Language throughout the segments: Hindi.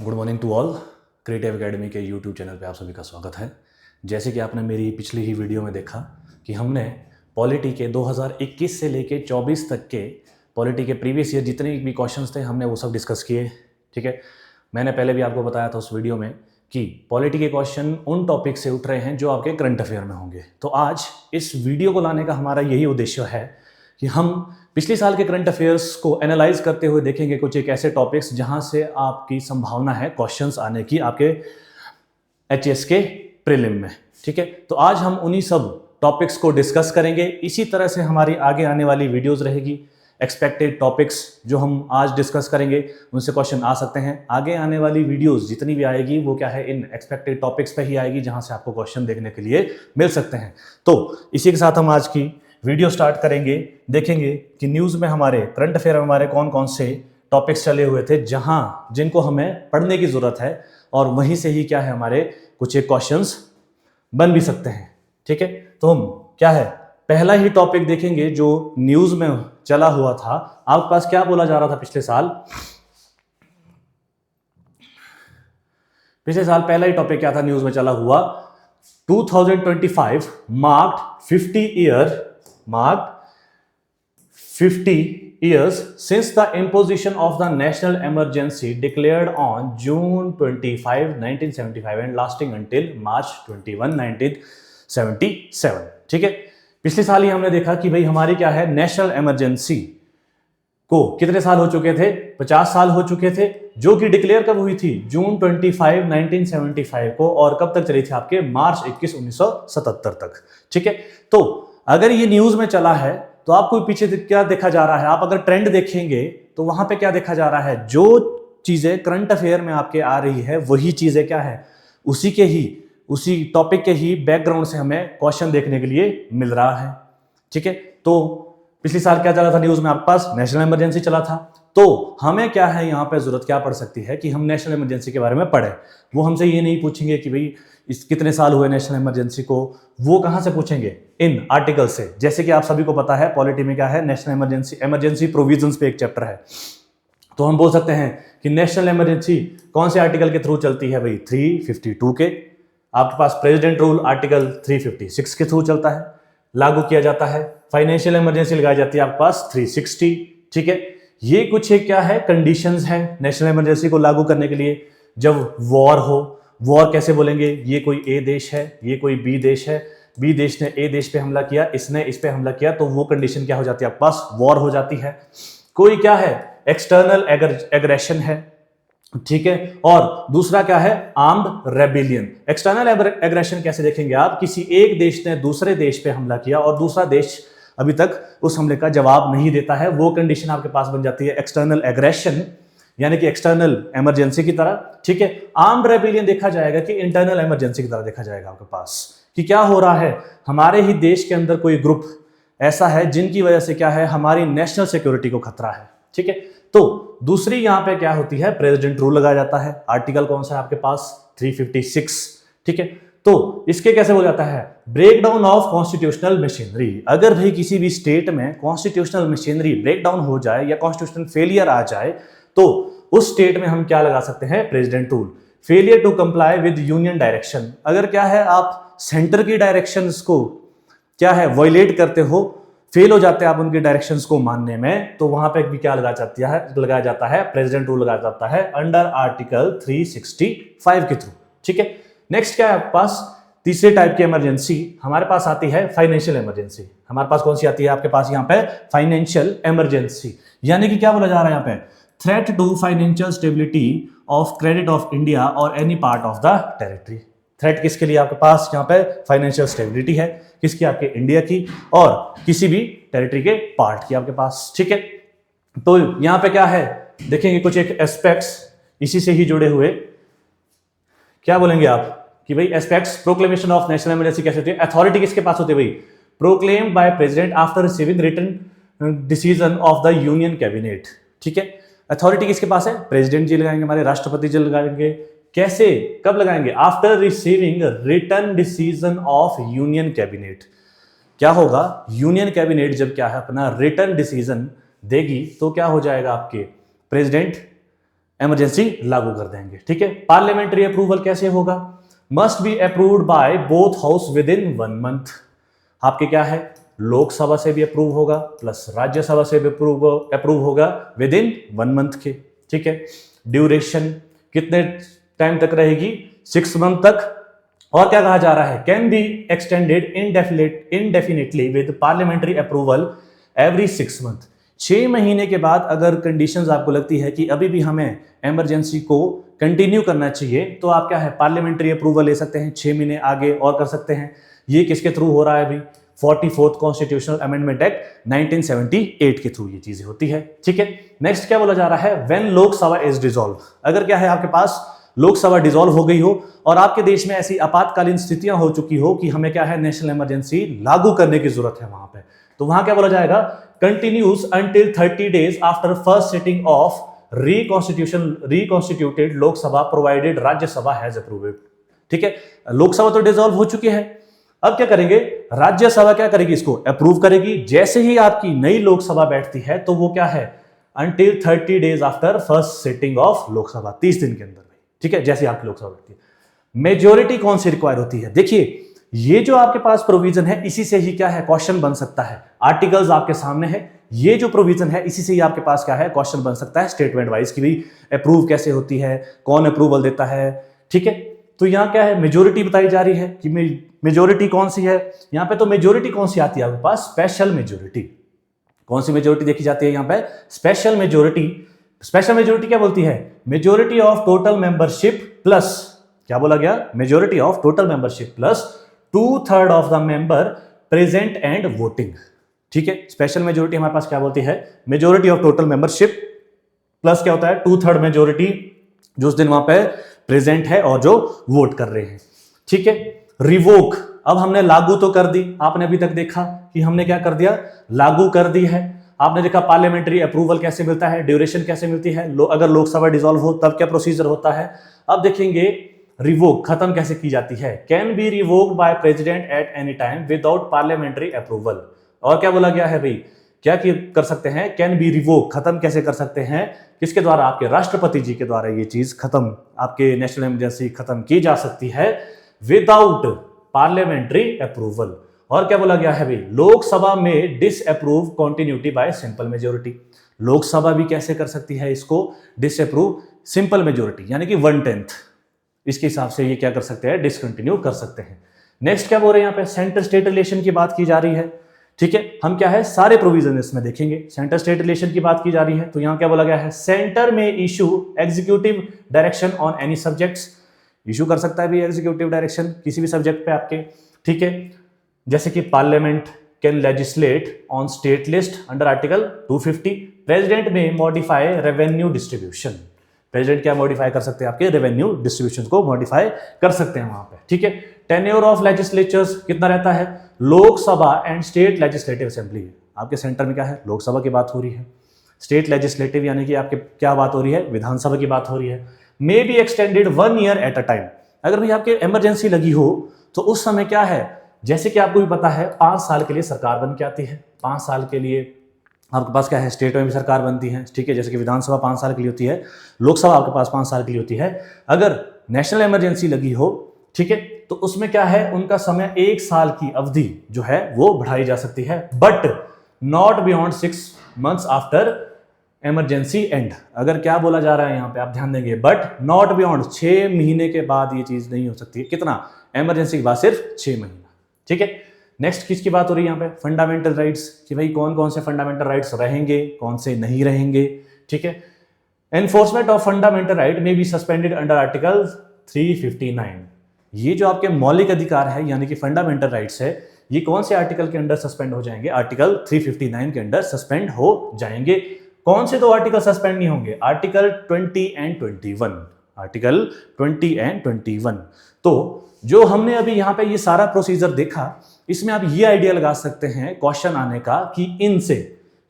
Good morning to all. Creative Academy के यूट्यूब चैनल पे आप सभी का स्वागत है। जैसे कि आपने मेरी पिछली ही वीडियो में देखा कि हमने पॉलिटी के 2021 से लेके 24 तक के पॉलिटी के प्रीवियस ईयर जितने भी क्वेश्चंस थे हमने वो सब डिस्कस किए। ठीक है, मैंने पहले भी आपको बताया था उस वीडियो में कि पॉलिटी के क्वेश्चन उन टॉपिक से उठ रहे हैं जो आपके करंट अफेयर में होंगे। तो आज इस वीडियो को लाने का हमारा यही उद्देश्य है कि हम पिछले साल के करंट अफेयर्स को एनालाइज करते हुए देखेंगे कुछ एक ऐसे टॉपिक्स जहां से आपकी संभावना है क्वेश्चंस आने की आपके एचएस के प्रीलिम में। ठीक है, तो आज हम उन्हीं सब टॉपिक्स को डिस्कस करेंगे। इसी तरह से हमारी आगे आने वाली वीडियोस रहेगी। एक्सपेक्टेड टॉपिक्स जो हम आज डिस्कस करेंगे उनसे क्वेश्चन आ सकते हैं। आगे आने वाली वीडियोस जितनी भी आएगी वो क्या है, इन एक्सपेक्टेड टॉपिक्स पे ही आएगी जहां से आपको क्वेश्चन देखने के लिए मिल सकते हैं। तो इसी के साथ हम आज की वीडियो स्टार्ट करेंगे। देखेंगे कि न्यूज़ में हमारे करंट अफेयर में हमारे कौन कौन से टॉपिक्स चले हुए थे जिनको हमें पढ़ने की ज़रूरत है, और वहीं से ही क्या है हमारे कुछ एक क्वेश्चंस बन भी सकते हैं। ठीक है, तो हम क्या है पहला ही टॉपिक देखेंगे जो न्यूज़ में चला हुआ था। आपके पास क्या बोला जा रहा था पिछले साल पहला ही टॉपिक क्या था न्यूज़ में चला हुआ, 2025 marked 50 years since the imposition of the national emergency declared on June 25, 1975 and lasting until March 21, 1977। ठीक है, पिछले साल ही हमने देखा कि भाई हमारी क्या है नेशनल इमरजेंसी को कितने साल हो चुके थे, 50 साल हो चुके थे, जो कि डिक्लेयर कब हुई थी, जून 25, 1975 को, और कब तक चली थी आपके मार्च 21, 1977 तक। ठीक है, तो अगर ये न्यूज में चला है तो आपको पीछे क्या देखा जा रहा है, आप अगर ट्रेंड देखेंगे तो वहां पे क्या देखा जा रहा है, जो चीजें करंट अफेयर में आपके आ रही है वही चीजें क्या है उसी टॉपिक के ही बैकग्राउंड से हमें क्वेश्चन देखने के लिए मिल रहा है। ठीक है, तो पिछले साल क्या चला था न्यूज में, आपके पास नेशनल इमरजेंसी चला था। तो हमें क्या है यहाँ पे जरूरत क्या पड़ सकती है कि हम नेशनल इमरजेंसी के बारे में पढ़ें। वो हमसे ये नहीं पूछेंगे कि भाई इस कितने साल हुए नेशनल इमरजेंसी को, वो कहां से पूछेंगे, इन आर्टिकल से। जैसे कि आप सभी को पता है पॉलिटी में क्या है, नेशनल इमरजेंसी प्रोविजंस पे एक चैप्टर है। तो हम बोल सकते हैं कि नेशनल इमरजेंसी कौन से आर्टिकल के थ्रू चलती है, भाई 352 के। आपके पास प्रेसिडेंट रूल आर्टिकल 356 के थ्रू चलता है, लागू किया जाता है। फाइनेंशियल इमरजेंसी लगाई जाती है आपके पास 360। ठीक है, ये कुछ एक क्या है कंडीशंस हैं नेशनल इमरजेंसी को लागू करने के लिए। जब वॉर हो, वॉर कैसे बोलेंगे, ये कोई ए देश है, ये कोई बी देश है, बी देश ने ए देश पे हमला किया, इसने इस पे हमला किया, तो वो कंडीशन क्या हो जाती है आपके पास, वॉर हो जाती है। कोई क्या है एक्सटर्नल एग्रेशन है। ठीक है, और दूसरा क्या है आर्म्ड रेबिलियन। एक्सटर्नल एग्रेशन कैसे देखेंगे आप, किसी एक देश ने दूसरे देश पे हमला किया और दूसरा देश अभी तक उस हमले का जवाब नहीं देता है, वो कंडीशन आपके पास बन जाती है एक्सटर्नल एग्रेशन, यानी कि एक्सटर्नल इमरजेंसी की तरह। ठीक है, आर्म्ड रेबिलियन देखा जाएगा कि इंटरनल इमरजेंसी की तरह देखा जाएगा आपके पास, कि क्या हो रहा है हमारे ही देश के अंदर कोई ग्रुप ऐसा है जिनकी वजह से क्या है हमारी नेशनल सिक्योरिटी को खतरा है। ठीक है, तो दूसरी यहां पे क्या होती है, प्रेसिडेंट रूल लगाया जाता है। आर्टिकल कौन सा है आपके पास, 356। ठीक है, तो इसके कैसे हो जाता है, break down of constitutional machinery. अगर भाई किसी भी स्टेट में कॉन्स्टिट्यूशनल मशीनरी ब्रेक डाउन हो जाए या कॉन्स्टिट्यूशनल फेलियर आ जाए तो उस स्टेट में हम क्या लगा सकते हैं, president rule. Failure to comply with union direction, अगर क्या है आप सेंटर की डायरेक्शंस को क्या है वायलेट करते हो, फेल हो जाते हैं आप उनके डायरेक्शंस को मानने में, तो वहां पे भी क्या लगाया जाता है प्रेसिडेंट रूल लगाया जाता है अंडर आर्टिकल 365 के थ्रू। ठीक है, नेक्स्ट क्या है आपके पास, तीसरे टाइप की इमरजेंसी हमारे पास आती है फाइनेंशियल इमरजेंसी। हमारे पास कौन सी आती है आपके पास यहाँ पे, फाइनेंशियल इमरजेंसी, यानी कि क्या बोला जा रहा है यहाँ पे, threat to financial stability of credit of India और any part of the territory. Threat किसके लिए आपके पास यहाँ पे, फाइनेंशियल स्टेबिलिटी है, किसकी, आपके इंडिया की और किसी भी टेरिटरी के पार्ट की आपके पास। ठीक है, तो यहाँ पे क्या है देखेंगे कुछ एक एस्पेक्ट्स इसी से ही जुड़े हुए। क्या बोलेंगे आप कि भाई aspects, proclamation of national emergency कैसे होती है, अथॉरिटी किसके पास होती है भाई, proclaimed by president after receiving written decision of the union cabinet. ठीक है, अथॉरिटी किसके पास है, प्रेसिडेंट जी लगाएंगे, हमारे राष्ट्रपति जी लगाएंगे। कैसे, कब लगाएंगे, after receiving written decision of union cabinet. क्या होगा, यूनियन कैबिनेट जब क्या है अपना रिटन डिसीजन देगी तो क्या हो जाएगा, आपके प्रेसिडेंट इमरजेंसी लागू कर देंगे। ठीक है, पार्लियामेंट्री अप्रूवल कैसे होगा? Must be approved by both house with in 1 month. आपके क्या है, लोकसभा से भी अप्रूव होगा प्लस राज्यसभा से भी अप्रूव होगा विद इन 1 मंथ के। ठीक है, ड्यूरेशन कितने टाइम तक रहेगी? 6 मंथ तक। और क्या कहा जा रहा है? Can be extended indefinitely with parliamentary approval every 6 month. 6 महीने के बाद अगर कंडीशंस आपको लगती है कि अभी भी हमें इमरजेंसी को कंटिन्यू करना चाहिए, तो आप क्या है, पार्लियामेंट्री अप्रूवल ले सकते हैं, 6 महीने आगे और कर सकते हैं। ये किसके थ्रू हो रहा है अभी? 44th कॉन्स्टिट्यूशनल अमेंडमेंट एक्ट 1978 के थ्रू ये चीजें होती है। ठीक है, नेक्स्ट क्या बोला जा रहा है? When Lok Sabha is dissolve. अगर क्या है, आपके पास लोकसभा डिसॉल्व हो गई हो और आपके देश में ऐसी आपातकालीन स्थितियां हो चुकी हो कि हमें क्या है, नेशनल इमरजेंसी लागू करने की जरूरत है वहां पे, तो वहां क्या बोला जाएगा? Continues until 30 days after first sitting of reconstituted Lok Sabha provided Rajya Sabha has approved. ठीक है, लोकसभा तो डिसॉल्व हो चुकी है, अब क्या करेंगे? राज्यसभा क्या करेगी? इसको अप्रूव करेगी। जैसे ही आपकी नई लोकसभा बैठती है तो वो क्या है, until 30 days after first sitting of Lok Sabha, 30 दिन के अंदर। ठीक है, जैसे आपकी लोकसभा बैठती है। मेजोरिटी कौन सी रिक्वायर होती है? देखिए, ये जो आपके पास प्रोविजन है, इसी से ही क्या है, क्वेश्चन बन सकता है। आर्टिकल्स आपके सामने है, ये जो प्रोविजन है, इसी से ही आपके पास क्या है, क्वेश्चन बन सकता है स्टेटमेंट वाइज की भी अप्रूव कैसे होती है, कौन अप्रूवल देता है। ठीक है, तो यहां क्या है, मेजोरिटी बताई जा रही है कि मेजोरिटी कौन सी है। यहां पे तो मेजोरिटी कौन सी आती है आपके पास? Special majority. कौन सी मेजोरिटी देखी जाती है यहां पे? Special majority. स्पेशल मेजोरिटी क्या बोलती है? Majority of total membership plus, क्या बोला गया? Majority of total membership plus 2/3 of the member present and voting. ठीक है, स्पेशल मेजोरिटी हमारे पास क्या बोलती है? Majority of total membership plus क्या होता है? 2/3 मेजोरिटी जो उस दिन वहां पे प्रेजेंट है और जो वोट कर रहे हैं। ठीक है, रिवोक, अब हमने लागू तो कर दी, आपने अभी तक देखा कि हमने क्या कर दिया, लागू कर दी है। आपने देखा पार्लियामेंट्री अप्रूवल कैसे मिलता है, ड्यूरेशन कैसे मिलती है, अगर लोकसभा डिसॉल्व हो तब क्या प्रोसीजर होता है। अब देखेंगे रिवोक खत्म कैसे की जाती है। Can be revoked by president at any time without parliamentary approval. और क्या बोला गया है भाई, क्या कर सकते हैं, कैन बी रिवोक, खत्म कैसे कर सकते हैं, किसके द्वारा, आपके राष्ट्रपति जी के द्वारा ये चीज खत्म, आपके नेशनल इमरजेंसी खत्म की जा सकती है विदाउट पार्लियामेंट्री अप्रूवल। और क्या बोला गया है भाई, लोकसभा में disapprove continuity bye simple majority. Lok Sabha भी कैसे कर सकती है इसको, डिसअप्रूव सिंपल मेजोरिटी, यानी कि 1/10 इसके हिसाब से ये क्या कर सकते हैं, डिसकंटिन्यू कर सकते हैं। नेक्स्ट क्या बोल रहे हैं यहाँ पे, सेंटर स्टेट रिलेशन की बात की जा रही है। ठीक है, हम क्या है सारे प्रोविजन इसमें देखेंगे। सेंटर स्टेट रिलेशन की बात की जा रही है, तो यहां क्या बोला गया है, सेंटर में issue executive direction on any subjects. Issue कर सकता है भी एग्जीक्यूटिव डायरेक्शन किसी भी सब्जेक्ट पे आपके। ठीक है, जैसे कि parliament can legislate on state list under article 250। President में मॉडिफाई रेवेन्यू डिस्ट्रीब्यूशन। प्रेसिडेंट क्या मॉडिफाई कर सकते हैं, आपके रेवेन्यू डिस्ट्रीब्यूशन को मॉडिफाई कर सकते हैं वहां पे। ठीक है, टेन्योर ऑफ लेजिस्लेचर्स कितना रहता है, Lok Sabha and state legislative assembly. आपके सेंटर में क्या है, लोकसभा की बात हो रही है। स्टेट लेजिस्लेटिव यानी कि आपके क्या बात हो रही है, विधानसभा की बात हो रही है। May be extended 1 year at a time. अगर भाई आपके इमरजेंसी लगी हो तो उस समय क्या है, जैसे कि आपको भी पता है 5 साल के लिए सरकार बन के आती है। 5 साल के लिए आपके पास क्या है, स्टेट में भी सरकार बनती है। ठीक है, जैसे कि विधानसभा 5 साल के लिए होती है, लोकसभा आपके पास 5 साल के लिए होती है। अगर नेशनल इमरजेंसी लगी हो, ठीक है, तो उसमें क्या है, उनका समय 1 साल की अवधि जो है वो बढ़ाई जा सकती है, but not beyond 6 months after emergency and. अगर क्या बोला जा रहा है यहाँ पे, आप ध्यान देंगे, बट नॉट बियॉन्ड 6 महीने के बाद ये चीज नहीं हो सकती। कितना, इमरजेंसी के बाद सिर्फ 6 महीना। ठीक है, नेक्स्ट किसकी बात हो रही है यहाँ पे, फंडामेंटल राइट्स, कि भाई कौन कौन से फंडामेंटल राइट्स रहेंगे, कौन से नहीं रहेंगे। ठीक है, एनफोर्समेंट ऑफ फंडामेंटल राइट में बी सस्पेंडेड अंडर आर्टिकल 359। ये जो आपके मौलिक अधिकार है यानी कि फंडामेंटल राइट्स है, ये कौन से आर्टिकल के अंडर सस्पेंड हो जाएंगे, आर्टिकल 359 के अंडर सस्पेंड हो जाएंगे। कौन से 2 आर्टिकल सस्पेंड नहीं होंगे, आर्टिकल 20 and 21। Article 20 and 21। तो जो हमने अभी यहाँ पे ये सारा प्रोसीजर देखा, इसमें आप ये आइडिया लगा सकते हैं क्वेश्चन आने का कि इनसे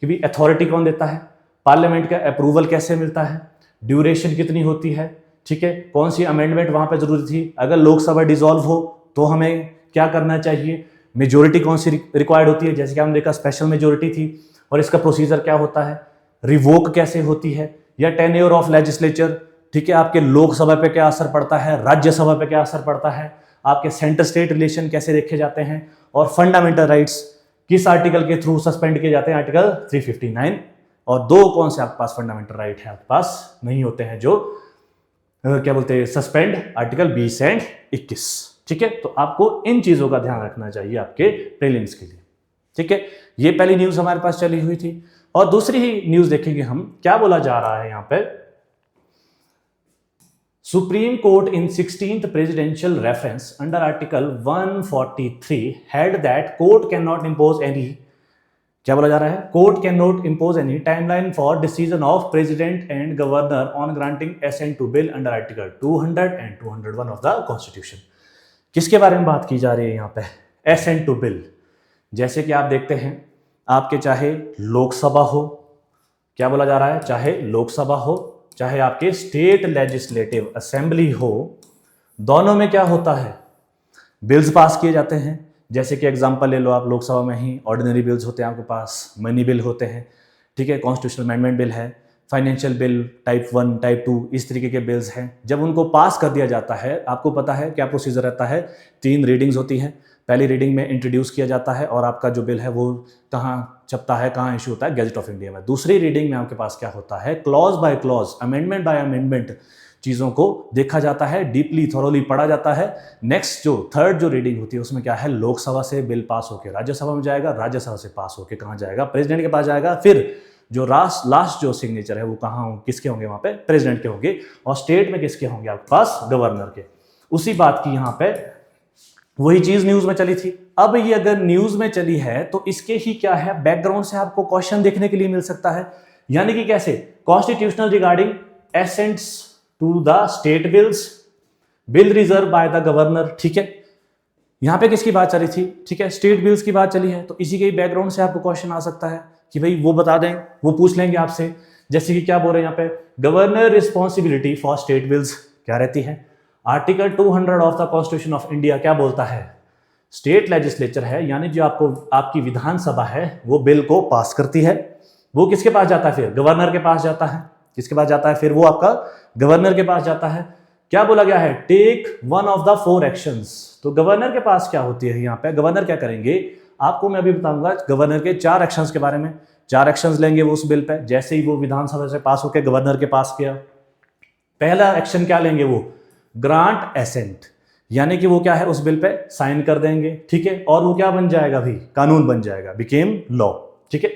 कि भी अथॉरिटी कौन देता है, पार्लियामेंट का अप्रूवल कैसे मिलता है, ड्यूरेशन कितनी होती है। ठीक है, कौन सी अमेंडमेंट वहां पर जरूरी थी, अगर लोकसभा डिसॉल्व हो तो हमें क्या करना चाहिए, मेजोरिटी कौन सी रिक्वायर्ड होती है, जैसे कि हमने देखा स्पेशल मेजोरिटी थी, और इसका प्रोसीजर क्या होता है, रिवोक कैसे होती है, या टेन्योर ऑफ लेजिस्लेचर, ठीक है, आपके लोकसभा पे क्या असर पड़ता है, राज्यसभा पे क्या असर पड़ता है, आपके सेंटर स्टेट रिलेशन कैसे देखे जाते हैं, और फंडामेंटल राइट्स किस आर्टिकल के थ्रू सस्पेंड किए जाते हैं, आर्टिकल 359, और दो कौन से आपके पास फंडामेंटल राइट है आपके पास नहीं होते हैं जो क्या बोलते हैं सस्पेंड, आर्टिकल 20 एंड 21। ठीक है, तो आपको इन चीजों का ध्यान रखना चाहिए आपके प्रीलिम्स के लिए। ठीक है, ये पहली न्यूज हमारे पास चली हुई थी। और दूसरी ही न्यूज देखेंगे हम, क्या बोला जा रहा है यहां पे, supreme court in 16th presidential reference under article 143 held that court cannot impose any, क्या बोला जा रहा है, court can not impose any timeline for decision of president and governor on granting assent to bill under article 200 and 201 of the constitution. किसके बारे में बात की जा रही है यहाँ पे, एसेंट टू बिल। जैसे कि आप देखते हैं, आपके चाहे लोकसभा हो, क्या बोला जा रहा है, चाहे लोकसभा हो, चाहे आपके स्टेट लेजिस्लेटिव असेंबली हो, दोनों में क्या होता है, बिल्स पास किए जाते हैं। जैसे कि एग्जांपल ले लो आप, लोकसभा में ही ऑर्डिनरी बिल्स होते हैं आपके पास, मनी बिल होते हैं, ठीक है, कॉन्स्टिट्यूशनल अमेंडमेंट बिल है, फाइनेंशियल बिल टाइप 1 टाइप 2 इस तरीके के बिल्स हैं। जब उनको पास कर दिया जाता है, आपको पता है क्या प्रोसीजर रहता है, 3 रीडिंग्स होती हैं। पहली रीडिंग में इंट्रोड्यूस किया जाता है और आपका जो बिल है वो कहाँ छपता है, कहाँ इशू होता है, गैजेट ऑफ इंडिया में। दूसरी रीडिंग में आपके पास क्या होता है, clause by clause, amendment by amendment चीज़ों को देखा जाता है, डीपली थॉरोली पढ़ा जाता है। नेक्स्ट जो थर्ड जो रीडिंग होती है उसमें क्या है, लोकसभा से बिल पास होकर राज्यसभा में जाएगा, राज्यसभा से पास होकर कहाँ जाएगा, प्रेसिडेंट के पास जाएगा। फिर जो लास्ट जो सिग्नेचर है वो कहाँ होंगे, किसके होंगे, वहाँ पे प्रेसिडेंट के होंगे, और स्टेट में किसके होंगे आपके पास, गवर्नर के। उसी बात की यहाँ पे वही चीज न्यूज में चली थी। अब ये अगर न्यूज में चली है तो इसके ही क्या है, बैकग्राउंड से आपको क्वेश्चन देखने के लिए मिल सकता है। यानी कि कैसे, constitutional regarding assents to the state bills, bill reserve by the governor. ठीक है, यहां पे किसकी बात चली थी, ठीक है, स्टेट बिल्स की बात चली है। तो इसी के बैकग्राउंड से आपको क्वेश्चन आ सकता है कि भाई वो बता दें, वो पूछ लेंगे आपसे। जैसे कि क्या बोल रहे हैं यहाँ पे, governor responsibility for state bills क्या रहती है, article 200 of the constitution of India क्या बोलता है, स्टेट लेजिस्लेचर है, यानी जो आपको आपकी विधानसभा है वो बिल को पास करती है, वो किसके पास जाता है, फिर गवर्नर के पास जाता है। किसके पास जाता है, फिर वो आपका गवर्नर के पास जाता है। क्या बोला गया है, take one of the 4 actions. तो गवर्नर के पास क्या होती है, यहाँ पे गवर्नर क्या करेंगे, आपको मैं अभी बताऊंगा गवर्नर के 4 एक्शंस के बारे में। 4 एक्शंस लेंगे वो उस बिल पे, जैसे ही वो विधानसभा से पास होकर गवर्नर के पास गया, पहला एक्शन क्या लेंगे, वो ग्रांट एसेंट, यानी कि वो क्या है, उस बिल पे साइन कर देंगे। ठीक है, और वो क्या बन जाएगा, भी कानून बन जाएगा, बिकेम लॉ। ठीक है,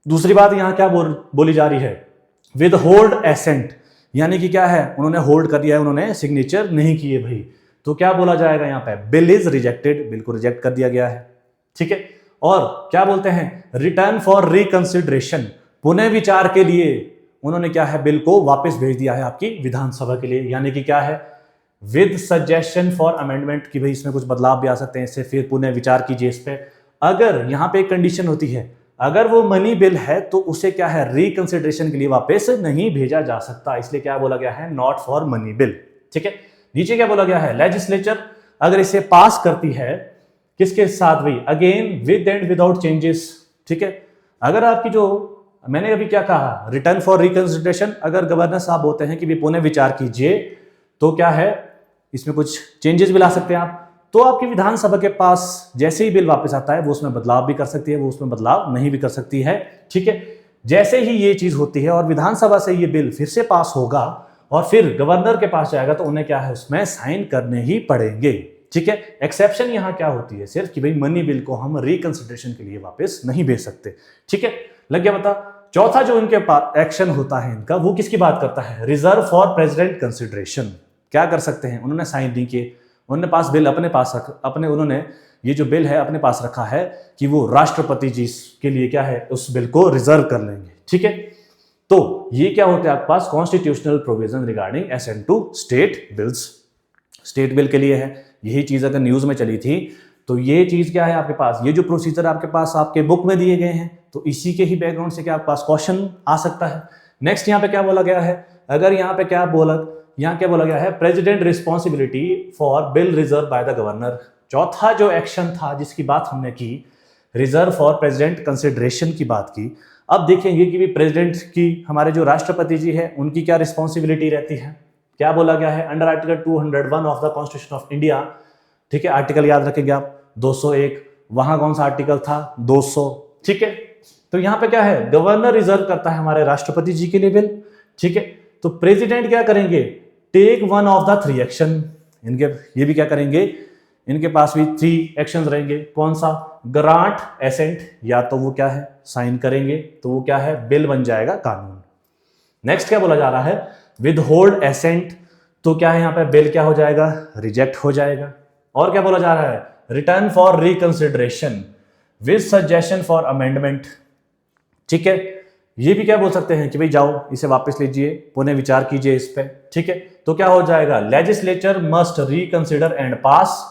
दूसरी बात यहां क्या बोली जा रही है, विद होल्ड एसेंट, यानी कि क्या है, उन्होंने होल्ड कर दिया है, उन्होंने सिग्नेचर नहीं किए भाई, तो क्या बोला जाएगा यहाँ पे, बिल इज रिजेक्टेड, बिल को रिजेक्ट कर दिया गया है। ठीक है, और क्या बोलते हैं, रिटर्न फॉर रिकंसिडरेशन, पुनः विचार के लिए उन्होंने क्या है, बिल को वापस भेज दिया है आपकी विधानसभा के लिए। यानी कि क्या है, विद सजेशन फॉर अमेंडमेंट, कि भाई इसमें कुछ बदलाव भी आ सकते हैं, इससे फिर पुनः विचार कीजिए इस पे। अगर यहाँ पे एक कंडीशन होती है, अगर वो मनी बिल है तो उसे क्या है, रिकंसिडरेशन के लिए वापस नहीं भेजा जा सकता, इसलिए क्या बोला गया है, नॉट फॉर मनी बिल। ठीक है, नीचे क्या बोला गया है, लेजिस्लेचर अगर इसे पास करती है, किसके साथ भाई, again with and without changes. ठीक है, अगर आपकी जो मैंने अभी क्या कहा, रिटर्न फॉर रिकंसिडरेशन, अगर गवर्नर साहब होते हैं कि भी पुनः विचार कीजिए, तो क्या है, इसमें कुछ चेंजेस भी ला सकते हैं आप, तो आपकी विधानसभा के पास जैसे ही बिल वापस आता है वो उसमें बदलाव भी कर सकती है, वो उसमें बदलाव नहीं भी कर सकती है। ठीक है, जैसे ही ये चीज होती है और विधानसभा से ये बिल फिर से पास होगा और फिर गवर्नर के पास जाएगा, तो उन्हें क्या है, उसमें साइन करने ही पड़ेंगे। ठीक है, एक्सेप्शन यहां क्या होती है, सिर्फ कि भाई मनी बिल को हम रिकंसिडरेशन के लिए वापस नहीं भेज सकते। ठीक है, लग गया पता। चौथा जो इनके एक्शन होता है इनका, वो किसकी बात करता है, रिजर्व फॉर प्रेसिडेंट कंसिडरेशन। क्या कर सकते हैं, उन्होंने साइन नहीं किए, उन्होंने पास बिल अपने पास उन्होंने ये जो बिल है अपने पास रखा है कि वो राष्ट्रपति जी के लिए क्या है, उस बिल को रिजर्व कर लेंगे। ठीक है, तो ये क्या होता है आपके पास, constitutional provision regarding assent to state bills, state bill के लिए है। यही चीज अगर न्यूज में चली थी तो ये चीज क्या है आपके पास, ये जो प्रोसीजर आपके पास आपके बुक में दिए गए हैं, तो इसी के ही बैकग्राउंड से क्या आपके पास क्वेश्चन आ सकता है। नेक्स्ट यहाँ पे क्या बोला गया है, अगर यहाँ पे क्या बोला गया है, president responsibility for bill reserve by the governor. चौथा जो एक्शन था जिसकी बात हमने की, रिजर्व फॉर प्रेसिडेंट कंसिडरेशन की बात की, अब देखेंगे कि भी प्रेसिडेंट की, हमारे जो राष्ट्रपति जी है, उनकी क्या रिस्पॉन्सिबिलिटी रहती है। क्या बोला गया है under article 201 of the constitution of India, ठीक है, आर्टिकल याद रखेंगे आप 201, वहां कौन सा आर्टिकल था 200, ठीक है। तो यहां पे क्या है, गवर्नर रिजर्व करता है हमारे राष्ट्रपति जी के लेवल, ठीक है। तो प्रेसिडेंट क्या करेंगे, take one of the 3 action, इनके ये भी क्या करेंगे, इनके पास भी 3 एक्शंस रहेंगे। कौन सा, ग्रांट एसेंट, या तो वो क्या है साइन करेंगे, तो वो क्या है बिल बन जाएगा, कानून। नेक्स्ट क्या बोला जा रहा है, विद होल्ड एसेंट, तो क्या है यहाँ पे बिल क्या हो जाएगा, रिजेक्ट हो जाएगा। और क्या बोला जा रहा है, return for reconsideration with suggestion for amendment, ठीक है। ये भी क्या बोल सकते हैं कि भाई जाओ इसे वापस लीजिए, पुनः विचार कीजिए इस पे, ठीक है। तो क्या हो जाएगा, लेजिस्लेचर मस्ट रिकंसिडर एंड पास,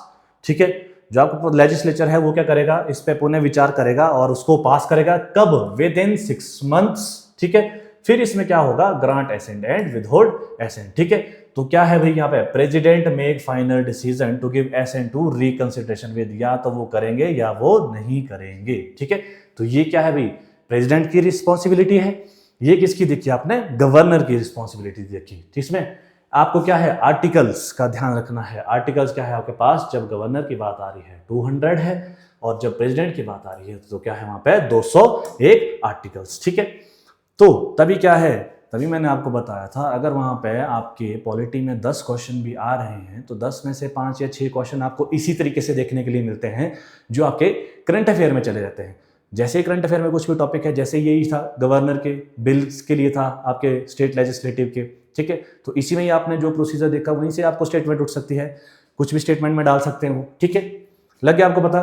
ठीक है। जो आपका लेजिस्लेचर है वो क्या करेगा, इस पे पुनः विचार करेगा और उसको पास करेगा, कब, विद इन 6 मंथ्स, ठीक है। फिर इसमें क्या होगा, grant assent and withhold assent, ठीक है। तो क्या है भाई यहाँ पे, president make final decision to give assent to reconsideration with, या तो वो करेंगे या वो नहीं करेंगे, ठीक है। तो ये क्या है भाई, प्रेसिडेंट की रिस्पॉन्सिबिलिटी है। ये किसकी देखी आपने, गवर्नर की रिस्पॉन्सिबिलिटी देखी। इसमें आपको क्या है, आर्टिकल्स का ध्यान रखना है। आर्टिकल्स क्या है आपके पास, जब गवर्नर की बात आ रही है 200 है, और जब प्रेसिडेंट की बात आ रही है तो क्या है वहां पे 201 आर्टिकल्स, ठीक है। तो तभी क्या है, तभी मैंने आपको बताया था, अगर वहां पे आपके पॉलिटी में 10 क्वेश्चन भी आ रहे हैं तो 10 में से 5 या 6 क्वेश्चन आपको इसी तरीके से देखने के लिए मिलते हैं जो आपके करंट अफेयर में चले जाते हैं। जैसे करंट अफेयर में कुछ भी टॉपिक है, जैसे यही था गवर्नर के बिल्स के लिए था, आपके स्टेट लेजिस्लेटिव के, ठीक है। तो इसी में ही आपने जो प्रोसीजर देखा वहीं से आपको स्टेटमेंट उठ सकती है, कुछ भी स्टेटमेंट में डाल सकते हैं वो, ठीक है। लग गया आपको पता।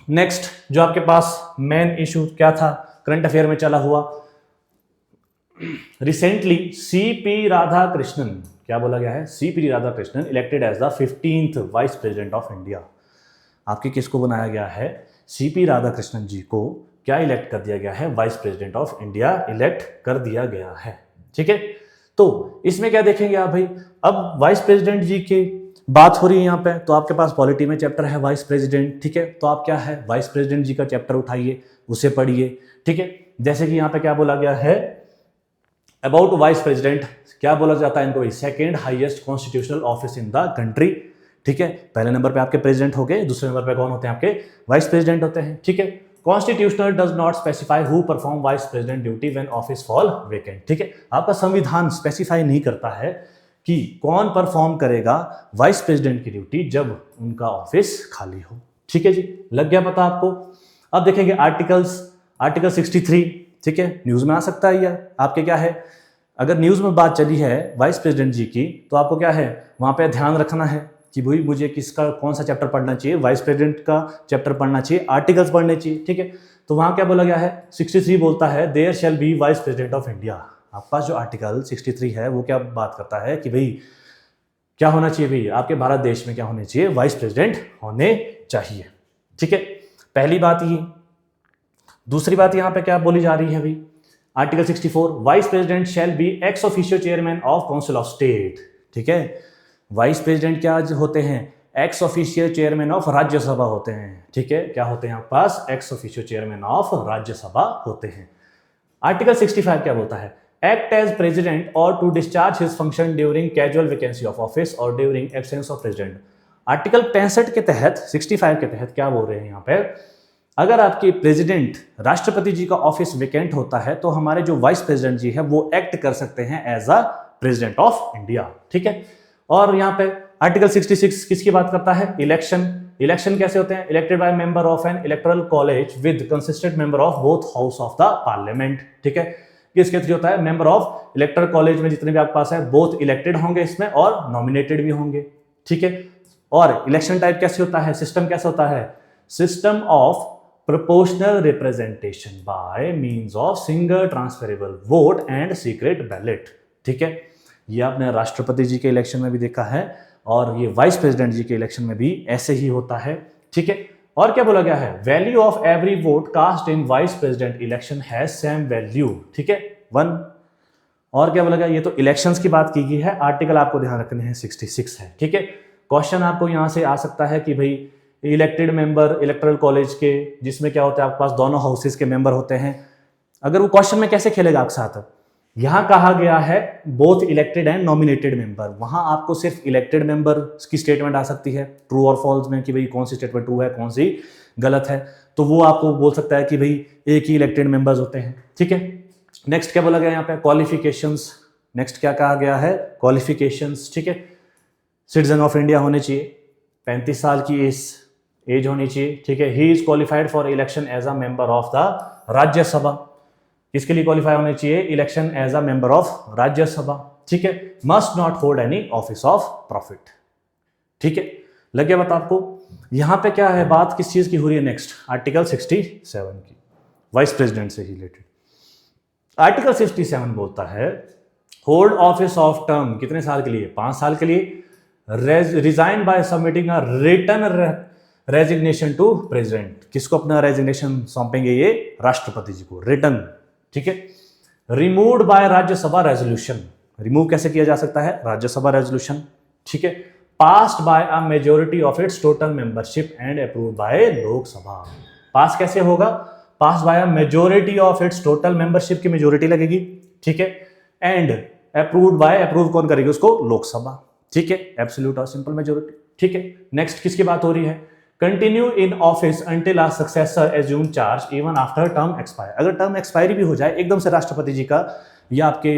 नेक्स्ट जो आपके पास मेन इशू क्या था करंट अफेयर में चला हुआ, रिसेंटली सीपी राधाकृष्णन, क्या बोला गया है, CP Radhakrishnan elected as the 15th vice president of India. आपके किसको बनाया गया है, सीपी राधाकृष्णन जी को क्या इलेक्ट कर दिया गया है, vice president of India elect कर दिया गया है, ठीक है। तो इसमें क्या देखेंगे आप भाई, अब वाइस प्रेसिडेंट जी की बात हो रही है यहाँ पे, तो आपके पास पॉलिटी में चैप्टर है वाइस प्रेसिडेंट, ठीक है। तो आप क्या है, वाइस प्रेसिडेंट जी का चैप्टर उठाइए, उसे पढ़िए, ठीक है। जैसे कि यहाँ पे क्या बोला गया है, अबाउट वाइस प्रेसिडेंट, क्या बोला जाता है इनको, second highest constitutional office in the country, ठीक है। पहले नंबर पे आपके प्रेसिडेंट हो गए, दूसरे नंबर पे कौन होते हैं, आपके वाइस प्रेसिडेंट होते हैं, ठीक है। Constitutional does not specify who perform vice president duty when office fall vacant, ठीक है। आपका संविधान स्पेसिफाई नहीं करता है कि कौन परफॉर्म करेगा वाइस प्रेसिडेंट की ड्यूटी जब उनका ऑफिस खाली हो, ठीक है जी। लग गया पता आपको। अब देखेंगे आर्टिकल्स, आर्टिकल 63, ठीक है, न्यूज में आ सकता है यह आपके, क्या है, अगर न्यूज में बात चली है वाइस प्रेसिडेंट जी की, तो आपको क्या है वहां पे ध्यान रखना है कि भाई मुझे किसका कौन सा चैप्टर पढ़ना चाहिए, वाइस प्रेसिडेंट का चैप्टर पढ़ना चाहिए, आर्टिकल्स पढ़ने चाहिए, ठीक है। तो वहां क्या बोला गया है, 63 बोलता है there shall be vice president of India. आपके पास जो आर्टिकल 63 है वो क्या बात करता है कि भाई क्या होना चाहिए, भाई आपके भारत देश में क्या होने चाहिए, वाइस प्रेसिडेंट होने चाहिए, ठीक है। पहली बात ये। दूसरी बात यहाँ पे क्या बोली जा रही है भाई, article 64, vice president shall be ex officio chairman of council of state, ठीक है। वाइस प्रेसिडेंट क्या होते हैं, ex officio chairman of Rajya Sabha होते हैं, ठीक है। क्या होते हैं आपके पास, ex officio chairman of Rajya Sabha होते हैं। आर्टिकल 65 क्या बोलता है, एक्ट एज प्रेसिडेंट और to discharge his function during casual vacancy of office और during absence of president. Article 65 के तहत, 65 के तहत क्या बोल रहे हैं यहाँ पे, अगर आपके प्रेसिडेंट राष्ट्रपति जी का ऑफिस वेकेंट होता है तो हमारे जो वाइस प्रेसिडेंट जी है वो एक्ट कर सकते हैं as a president of India, ठीक है। और यहाँ पे आर्टिकल 66 किसकी बात करता है, इलेक्शन। इलेक्शन कैसे होते हैं, elected by member of N electoral college with consistent member of both house of the parliament, ठीक है। किसके थ्रू होता है, मेंबर ऑफ इलेक्टोरल कॉलेज में जितने भी आपके पास है बोथ इलेक्टेड होंगे इसमें और नॉमिनेटेड भी होंगे, ठीक है। और इलेक्शन टाइप कैसे होता है, सिस्टम कैसे होता है, system of proportional representation by means of single transferable vote and secret ballot, ठीक है। ये आपने राष्ट्रपति जी के इलेक्शन में भी देखा है और ये वाइस प्रेसिडेंट जी के इलेक्शन में भी ऐसे ही होता है, ठीक है। और क्या बोला गया है, value of every vote cast in vice president election has same value, ठीक है, 1। और क्या बोला गया, ये तो इलेक्शंस की बात की गई है। आर्टिकल आपको ध्यान रखने हैं 66 है, ठीक है। क्वेश्चन आपको यहां से आ सकता है कि भाई इलेक्टेड मेंबर इलेक्टोरल कॉलेज के, जिसमें क्या होता है आपके पास दोनों हाउसेस के मेंबर होते हैं, अगर वो क्वेश्चन में कैसे खेलेगा आपके साथ, यहां कहा गया है both elected and nominated member, वहां आपको सिर्फ इलेक्टेड मेंबर की स्टेटमेंट आ सकती है ट्रू और फॉल्स में कि भाई कौन सी स्टेटमेंट ट्रू है कौन सी गलत है, तो वो आपको बोल सकता है कि भाई एक ही इलेक्टेड मेंबर्स होते हैं। ठीक है, नेक्स्ट क्या बोला गया यहाँ पे, क्वालिफिकेशंस। नेक्स्ट क्या कहा गया है, क्वालिफिकेशंस। ठीक है, सिटीजन ऑफ इंडिया होने चाहिए, 35 साल की एज होनी चाहिए। ठीक है, he is qualified for election as a member of the Rajya Sabha. किसके लिए क्वालिफाई होने चाहिए, election as a member of Rajya Sabha. ठीक है, must not hold any office of profit. ठीक है, लग गया बता आपको। यहां पे क्या है, बात किस चीज की हो रही है, नेक्स्ट आर्टिकल 67 की, वाइस प्रेसिडेंट से रिलेटेड। आर्टिकल 67 बोलता है होल्ड ऑफिस ऑफ टर्म, कितने साल के लिए, 5 साल के लिए, resign by submitting a written resignation to president. किसको अपना रेजिग्नेशन सौंपेंगे, ये राष्ट्रपति जी को, रिटन। ठीक है, removed by Rajya Sabha resolution, remove कैसे किया जा सकता है, राज्यसभा रेजोल्यूशन। ठीक है, passed by a majority of its total membership and approved by Lok Sabha. Pass कैसे होगा, pass by a majority of its total membership की मेजोरिटी लगेगी। ठीक है, एंड अप्रूव्ड बाय, अप्रूव कौन करेगी उसको, लोकसभा। ठीक है, एब्सोल्यूट और सिंपल मेजोरिटी। ठीक है, नेक्स्ट किसकी बात हो रही है, continue in office until a successor assume charge even after term expire. अगर टर्म एक्सपायरी भी हो जाए एकदम से राष्ट्रपति जी का या आपके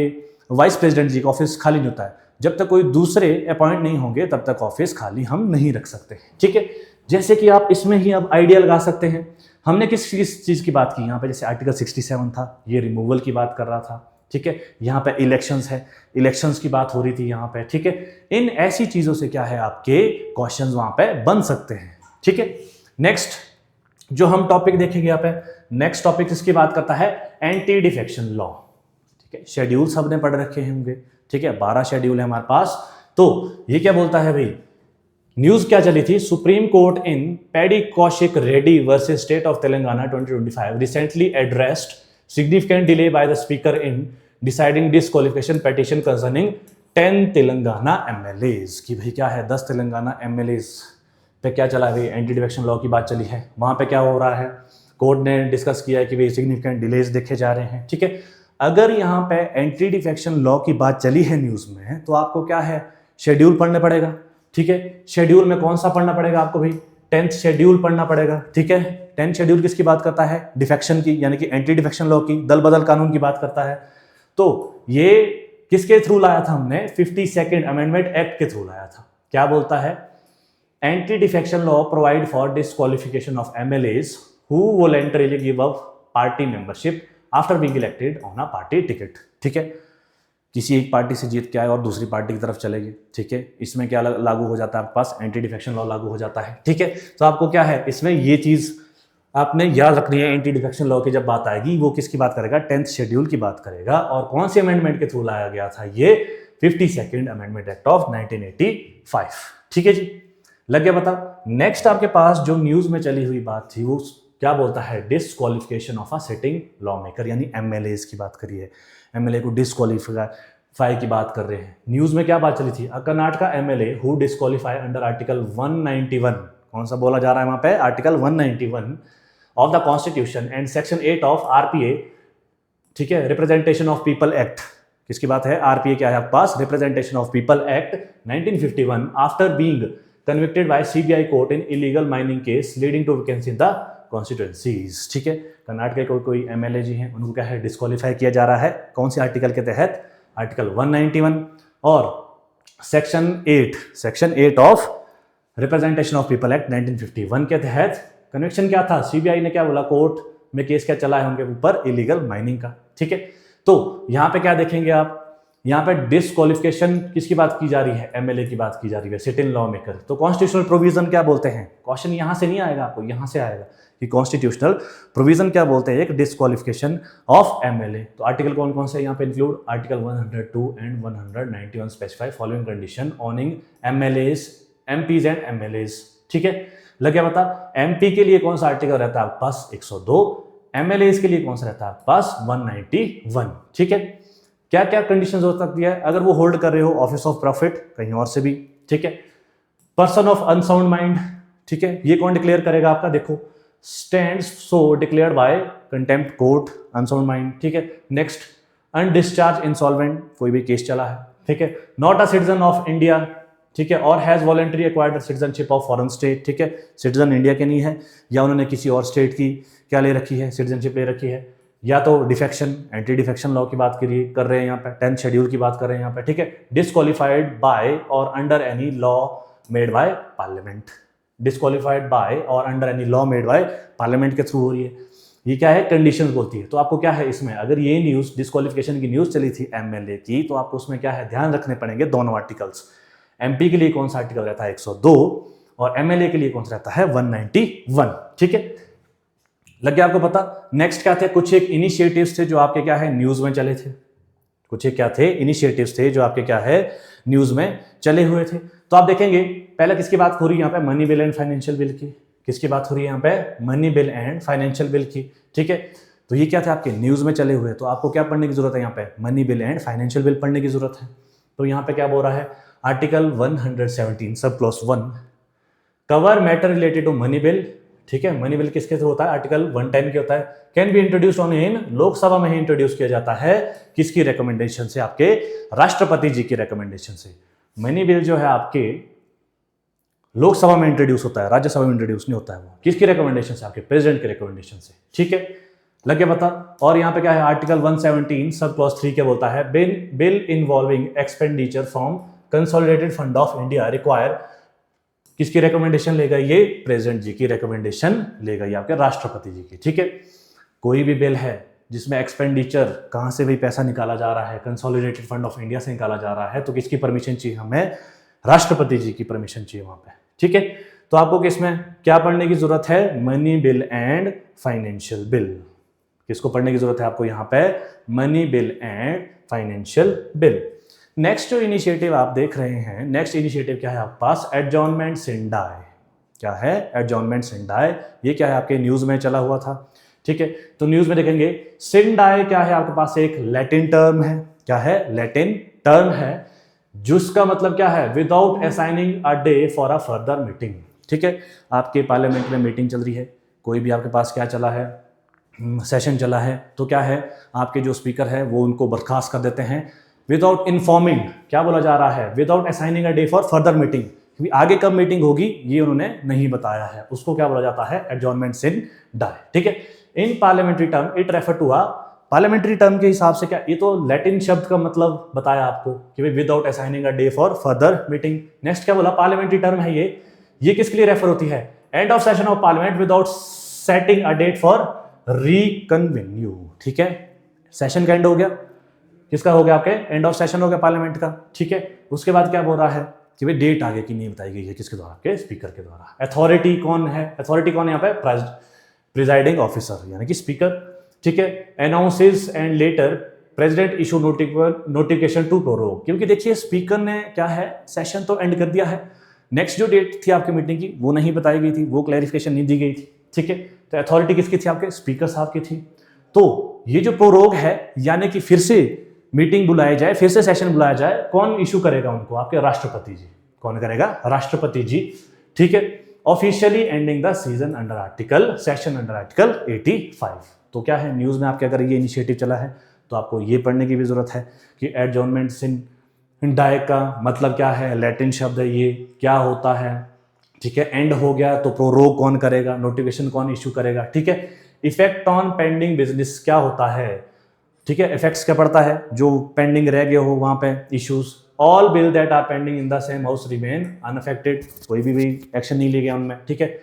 वाइस प्रेसिडेंट जी का ऑफिस खाली नहीं होता है, जब तक कोई दूसरे अपॉइंट नहीं होंगे तब तक ऑफिस खाली हम नहीं रख सकते। ठीक है, जैसे कि आप इसमें ही अब आइडिया लगा सकते हैं, हमने किस चीज की बात की यहाँ पे, जैसे आर्टिकल 67 था, ये रिमूवल की बात कर रहा था। ठीक है, यहाँ पे इलेक्शंस है, इलेक्शंस की बात हो रही थी यहाँ पे। ठीक है, इन ऐसी चीजों से क्या है, आपके क्वेश्चंस वहां पे बन सकते हैं। ठीक है, नेक्स्ट जो हम टॉपिक देखेंगे यहाँ पे, नेक्स्ट टॉपिक इसकी बात करता है एंटी डिफेक्शन लॉ। ठीक है, शेड्यूल सबने पढ़ रखे होंगे। ठीक है, 12 शेड्यूल है हमारे पास। तो ये क्या बोलता है भाई, न्यूज क्या चली थी, supreme court in paddy Kaushik Reddy versus state of Telangana 2025 recently addressed significant delay by the speaker in deciding disqualification petition concerning 10 Telangana MLAs। कि भाई क्या है, 10 तेलंगाना MLAs पे क्या चला है, एंटी डिफेक्शन लॉ की बात चली है। वहां पे क्या हो रहा है, कोर्ट ने डिस्कस किया है कि भाई सिग्निफिकेंट डिलेज देखे जा रहे हैं। ठीक है, अगर यहाँ पे एंटी डिफेक्शन लॉ की बात चली है न्यूज में, तो आपको क्या है, शेड्यूल पढ़ने पड़ेगा। ठीक है, शेड्यूल में कौन सा पढ़ना पड़ेगा आपको भाई, 10th शेड्यूल पढ़ना पड़ेगा। ठीक है, 10th शेड्यूल किसकी बात करता है, डिफेक्शन की, यानी कि एंटी डिफेक्शन लॉ की, दल बदल कानून की बात करता है। तो ये किसके थ्रू लाया था हमने, 52nd अमेंडमेंट एक्ट के थ्रू लाया था। क्या बोलता है, anti defection law provide for disqualification of MLAs who voluntarily give up party membership after being elected on a party ticket. ठीक है, किसी एक पार्टी से जीत के आए और दूसरी पार्टी की तरफ चले गए। ठीक है, इसमें क्या लागू हो जाता है, आपके पास एंटी डिफेक्शन लॉ लागू हो जाता है। ठीक है, तो आपको क्या है, इसमें ये चीज आपने याद रखनी है, एंटी डिफेक्शन लॉ की जब बात आएगी वो किसकी बात करेगा, 10th शेड्यूल की बात करेगा। और कौन से अमेंडमेंट के थ्रू लाया गया था, ये 52nd अमेंडमेंट एक्ट ऑफ 1985। ठीक है जी, लग गया पता। नेक्स्ट आपके पास जो न्यूज में चली हुई बात थी वो क्या बोलता है, disqualification of a sitting law maker, यानी MLAs की बात करी है, MLA को डिस्क्वालीफाई की बात कर रहे हैं। न्यूज में क्या बात चली थी, Karnataka MLA who disqualify under article 191, कौन सा बोला जा रहा है वहां पे, article 191 of the constitution and section 8 of RPA। ठीक है, रिप्रेजेंटेशन ऑफ पीपल एक्ट, किसकी बात है, RPA क्या है आपके पास, representation of people act 1951, after being convicted by CBI court in illegal mining case leading to vacancy in the constituencies। ठीक है, कर्नाटक के कोई MLA जी हैं, उनको क्या है, डिस्क्वालीफाई किया जा रहा है, कौन से आर्टिकल के तहत, आर्टिकल 191 और section 8 of representation of people act 1951 के तहत। कन्विक्शन क्या था, CBI ने क्या बोला, कोर्ट में केस क्या चला है उनके ऊपर, इलीगल माइनिंग का। ठीक है, तो यहां पे क्या देखेंगे आप, यहाँ पे डिस्क्वालिफिकेशन किसकी बात की जा रही है, MLA की बात की जा रही है, सिट इन लॉ मेकर। तो कॉन्स्टिट्यूशनल प्रोविजन क्या बोलते हैं, क्वेश्चन यहाँ से नहीं आएगा आपको, यहाँ से आएगा कि कॉन्स्टिट्यूशनल प्रोविजन क्या बोलते हैं, एक डिस्क्वालिफिकेशन ऑफ MLA। तो आर्टिकल कौन कौन से यहाँ पे include, article 102 and 191 specify following condition ऑनिंग MLAs, MPs and MLAs। ठीक है, लग गया पता। MP के लिए कौन सा आर्टिकल रहता है आपके पास, 102, MLAs के लिए कौन सा रहता है आपके पास, 191। ठीक है, क्या क्या कंडीशंस हो सकती है, अगर वो होल्ड कर रहे हो ऑफिस ऑफ प्रॉफिट कहीं और से भी। ठीक है, पर्सन ऑफ अनसाउंड माइंड। ठीक है, ये कौन डिक्लेयर करेगा आपका, देखो stands so declared by contempt court, unsound mind, ठीक है। नेक्स्ट, अनडिस्चार्ज इंसॉल्वेंट, कोई भी केस चला है, ठीक है। Not a citizen of India, ठीक है, और has voluntary acquired citizenship of foreign state, ठीक है, सिटीजन इंडिया के नहीं है, या उन्होंने किसी और स्टेट की क्या ले रखी है, सिटीजनशिप ले रखी है, या तो डिफेक्शन, एंटी डिफेक्शन लॉ की बात कर रहे हैं यहाँ पे, 10th शेड्यूल की बात कर रहे हैं यहाँ पे, ठीक है। डिस्क्वालिफाइड बाय और under any law made by Parliament, disqualified by और under any law made by Parliament के थ्रू हो रही है। ये क्या है, कंडीशंस बोलती है। तो आपको क्या है इसमें, अगर ये न्यूज़ डिस्क्वालिफिकेशन की न्यूज़ चली थी एमएलए की, तो आपको उसमें क्या है, ध्यान रखने पड़ेंगे दोनों आर्टिकल्स। एमपी के लिए कौन सा आर्टिकल रहता है 102 और एमएलए के लिए कौन सा रहता है 191, ठीक है, लग गया आपको पता। नेक्स्ट क्या थे, कुछ एक इनिशिएटिव्स थे जो आपके क्या है न्यूज़ में चले थे, कुछ एक क्या थे, इनिशिएटिव्स थे जो आपके क्या है न्यूज़ में चले हुए थे। तो आप देखेंगे पहले किसकी बात हो रही है यहाँ पे, money bill and financial bill की, किसकी बात हो रही है यहाँ पे, money bill and financial bill की, ठीक है। तो ये क्या थे आपके न्यूज़ में चले हुए, तो आपको क्या पढ़ने की जरूरत है यहाँ पे, money bill and financial bill पढ़ने की जरूरत है। तो यहाँ पे क्या बोल रहा है, article 117 sub clause 1 cover matter related to money bill, ठीक है। मनी बिल किसके थ्रू होता है, आर्टिकल 110 के होता है। Can be introduce on in, Lok Sabha में ही इंट्रोड्यूस किया जाता है, किसकी रिकमेंडेशन से, आपके राष्ट्रपति जी की रिकमेंडेशन से। मनी बिल जो है आपके लोकसभा में इंट्रोड्यूस होता है, राज्यसभा में इंट्रोड्यूस नहीं होता है, वो किसकी रिकमेंडेशन से, आपके प्रेसिडेंट की रिकमेंडेशन से, ठीक है, लगे पता। और यहाँ पे क्या है, आर्टिकल 117 सब क्लॉज 3 क्या बोलता है, bill involving expenditure from consolidated fund of India require, किसकी रिकमेंडेशन लेगा, ये प्रेसिडेंट जी की रिकमेंडेशन लेगा, ये आपके राष्ट्रपति जी की, ठीक है। कोई भी बिल है जिसमें एक्सपेंडिचर कहाँ से भी पैसा निकाला जा रहा है, कंसोलिडेटेड फंड ऑफ इंडिया से निकाला जा रहा है, तो किसकी परमिशन चाहिए हमें, राष्ट्रपति जी की परमिशन चाहिए वहां पे, ठीक है। तो आपको किसमें क्या पढ़ने की जरूरत है, money bill and financial bill, किसको पढ़ने की जरूरत है आपको यहाँ पे, money bill and financial bill. Next जो इनिशिएटिव आप देख रहे हैं, नेक्स्ट इनिशिएटिव क्या है आपके पास, एडजॉर्नमेंट सिंडाई, क्या है, एडजॉर्नमेंट सिंडाई, ये क्या है आपके न्यूज में चला हुआ था, ठीक है। तो न्यूज में देखेंगे सिंडाई क्या है आपके पास, एक लैटिन टर्म है, क्या है, लैटिन टर्म है, जिसका मतलब क्या है, without assigning a day for a further meeting, ठीक है। आपके पार्लियामेंट में मीटिंग चल रही है, कोई भी आपके पास क्या चला है, सेशन चला है, तो क्या है, आपके जो स्पीकर है वो उनको बर्खास्त कर देते हैं, विदाउट इन्फॉर्मिंग, क्या बोला जा रहा है, without assigning a day for further meeting, क्योंकि आगे कब मीटिंग होगी ये उन्होंने नहीं बताया है, उसको क्या बोला जाता है, एडजॉर्नमेंट सिंडाई, ठीक है। In parliamentary term it refer to a, parliamentary term के हिसाब से क्या, ये तो लैटिन शब्द का मतलब बताया आपको कि भाई without assigning a day for further meeting. Next क्या बोला, पार्लियामेंट्री टर्म है ये किसके लिए रेफर होती है, end of session of Parliament without setting a date for reconvening, ठीक है। सेशन का एंड हो गया, किसका हो गया, आपके एंड ऑफ सेशन हो गया पार्लियामेंट का, ठीक है। उसके बाद क्या बोल रहा है कि भाई डेट आगे की नहीं बताई गई है, किसके द्वारा, आपके स्पीकर के द्वारा। अथॉरिटी कौन है, अथॉरिटी कौन है यहाँ पे, प्रिजाइडिंग ऑफिसर यानी कि स्पीकर, ठीक है। Announces and later president issue notification to prorogue, क्योंकि देखिए स्पीकर ने क्या है, सेशन तो एंड कर दिया है, नेक्स्ट जो डेट थी आपकी मीटिंग की वो नहीं बताई गई थी, वो क्लैरिफिकेशन नहीं दी गई थी, ठीक है। तो अथॉरिटी किसकी थी, आपके स्पीकर साहब की थी। तो ये जो प्रोरोग है यानी कि फिर से मीटिंग बुलाई जाए, फिर से सेशन बुलाया जाए, कौन इशू करेगा उनको, आपके राष्ट्रपति जी। कौन करेगा, राष्ट्रपति जी, ठीक है। Officially ending the season under article, session under article 85। तो क्या है, न्यूज में आपके अगर ये इनिशिएटिव चला है तो आपको ये पढ़ने की भी जरूरत है कि एडजॉर्नमेंट सिंडाई का मतलब क्या है, लैटिन शब्द है ये, क्या होता है, ठीक है। एंड हो गया तो प्रोरोग कौन करेगा, नोटिफिकेशन कौन इशू करेगा, ठीक है। इफेक्ट ऑन पेंडिंग बिजनेस क्या होता है, ठीक है, इफेक्ट्स क्या पड़ता है, जो पेंडिंग रह गए हो वहां पे issues. All bill that are pending in the same house remain unaffected, कोई भी एक्शन नहीं ले गया उनमें, ठीक है।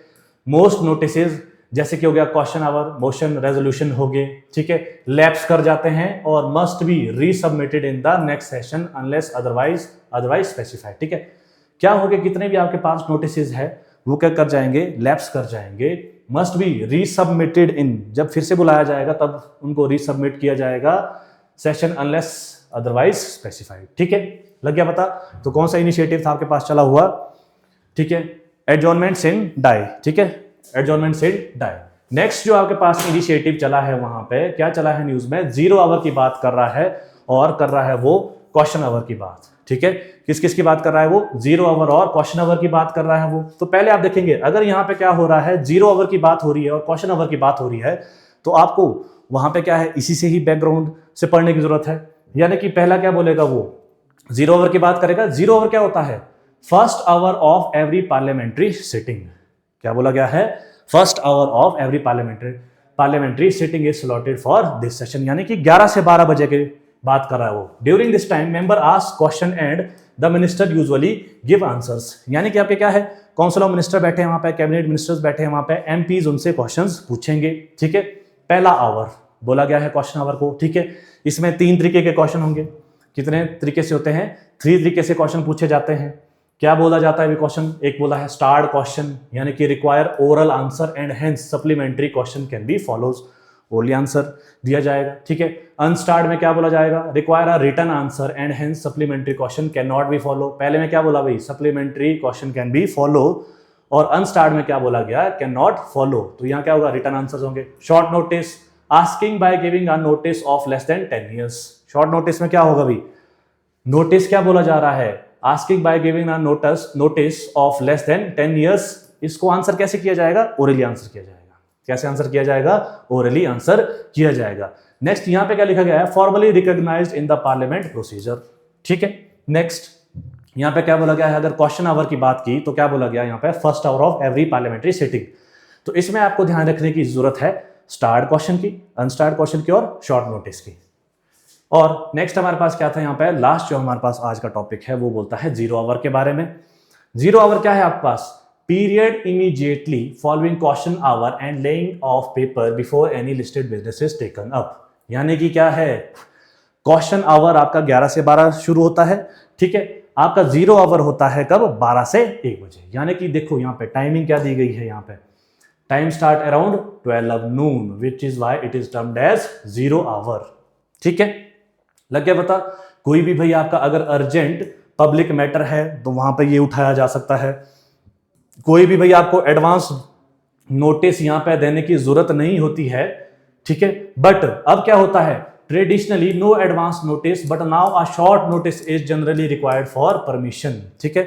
मोस्ट नोटिसेज जैसे कि हो गया क्वेश्चन आवर, मोशन, रेजोल्यूशन हो गए, ठीक है, लैप्स कर जाते हैं और must be resubmitted in the next session unless otherwise specified, ठीक है। क्या हो गया, कितने भी आपके पास नोटिसेज है वो क्या कर जाएंगे, लैप्स कर जाएंगे, मस्ट बी रीसबमिटेड इन, जब फिर से बुलाया जाएगा तब उनको रीसबमिट किया जाएगा, सेशन अनलेस अदरवाइज स्पेसिफाइड, ठीक है, लग गया पता। तो कौन सा इनिशिएटिव था आपके पास चला हुआ, ठीक है, एडजॉर्नमेंट सिंडाई, ठीक है, एडजॉर्नमेंट सिंडाई। नेक्स्ट जो आपके पास इनिशिएटिव चला है वहां पे क्या चला है न्यूज में, 0 आवर की बात कर रहा है और कर रहा है वो क्वेश्चन आवर की बात, ठीक है, किस किस की बात कर रहा है वो, 0 आवर और क्वेश्चन आवर की बात कर रहा है वो। तो पहले आप देखेंगे अगर यहाँ पे क्या हो रहा है, 0 आवर की बात हो रही है और क्वेश्चन आवर की बात हो रही है, तो आपको वहां पे क्या है, इसी से ही बैकग्राउंड से पढ़ने की जरूरत है। यानी कि पहला क्या बोलेगा वो, 0 आवर की बात करेगा। 0 आवर क्या होता है, first hour of every parliamentary sitting. क्या बोला गया है, first hour of every parliamentary sitting is slotted for this session, यानी कि 11 से 12 बजे के बात कर रहा है वो। During this time member ask question and the minister usually give answers, यानी कि आपके क्या है, काउंसिल ऑफ मिनिस्टर बैठे हैं वहां पे, कैबिनेट मिनिस्टर्स बैठे हैं वहां पे, एमपीज उनसे क्वेश्चंस पूछेंगे। ठीक है, पहला आवर बोला गया है क्वेश्चन आवर को। ठीक है, इसमें 3 तरीके के क्वेश्चन होंगे। कितने तरीके से होते हैं, 3 तरीके से क्वेश्चन पूछे जाते हैं। क्या बोला जाता है क्वेश्चन, एक बोला है स्टार्ड क्वेश्चन, यानी कि require oral answer and hence supplementary question can be follows, only answer दिया जाएगा। ठीक है, अनस्टार्ड में क्या बोला जाएगा, require a written answer and hence supplementary question can not be follow. पहले में क्या बोला भाई, supplementary question can be follow, और अनस्टार्ड में क्या बोला गया, कैन नॉट फॉलो। तो यहाँ क्या होगा, रिटन आंसर होंगे। Short notice, asking by giving a notice of less than 10 years. Short notice में क्या होगा भाई, नोटिस क्या बोला जा रहा है, asking by giving a notice of less than 10 years. इसको आंसर कैसे किया जाएगा, ओरली आंसर किया जाएगा। कैसे आंसर किया जाएगा, ओरली आंसर किया जाएगा। नेक्स्ट यहां पे क्या लिखा गया है, formally recognised in the parliament procedure. ठीक है, नेक्स्ट यहां पे क्या बोला गया है, अगर क्वेश्चन आवर की बात की तो क्या बोला गया यहां पे, first hour of every parliamentary sitting. तो इसमें आपको ध्यान रखने की जरूरत है स्टार्ट क्वेश्चन की, अनस्टार्ट क्वेश्चन की और शॉर्ट नोटिस की। और नेक्स्ट हमारे पास क्या था यहाँ पे, लास्ट जो हमारे पास आज का टॉपिक है वो बोलता है 0 आवर के बारे में। 0 आवर क्या है आपके पास, period immediately following question hour and laying of paper before any listed business is taken up. यानी कि क्या है, क्वेश्चन आवर आपका 11 से 12 शुरू होता है। ठीक है, आपका 0 आवर होता है कब, 12 से 1 बजे। यानी कि देखो यहाँ पे टाइमिंग क्या दी गई है, यहाँ पे time start around 12 noon, which is why it is termed as 0 hour. ठीक है, लग गया पता। कोई भी भाई आपका अगर अर्जेंट पब्लिक मैटर है तो वहां पे ये उठाया जा सकता है। कोई भी भाई आपको एडवांस नोटिस यहां पे देने की जरूरत नहीं होती है। ठीक है, बट अब क्या होता है, traditionally no advance notice but now a short notice is generally required for permission. ठीक है,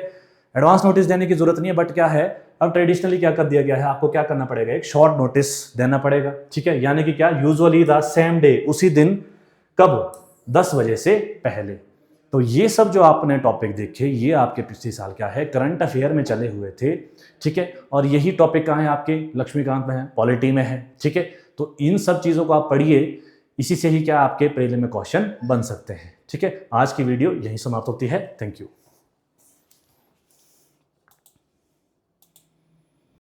एडवांस नोटिस देने की जरूरत नहीं है, बट क्या है, अब ट्रेडिशनली क्या कर दिया गया है, आपको क्या करना पड़ेगा, एक शॉर्ट नोटिस देना पड़ेगा। ठीक है, यानी कि क्या, यूजुअली द सेम डे, उसी दिन, कब, 10 बजे से पहले। तो ये सब जो आपने टॉपिक देखे, ये आपके पिछले साल क्या है, करंट अफेयर में चले हुए थे। ठीक है, और यही टॉपिक कहाँ है आपके, लक्ष्मीकांत में है, पॉलिटी में है। ठीक है, तो इन सब चीज़ों को आप पढ़िए, इसी से ही क्या आपके प्रीलिम में क्वेश्चन बन सकते हैं। ठीक है, आज की वीडियो यहीं समाप्त होती है। Thank you.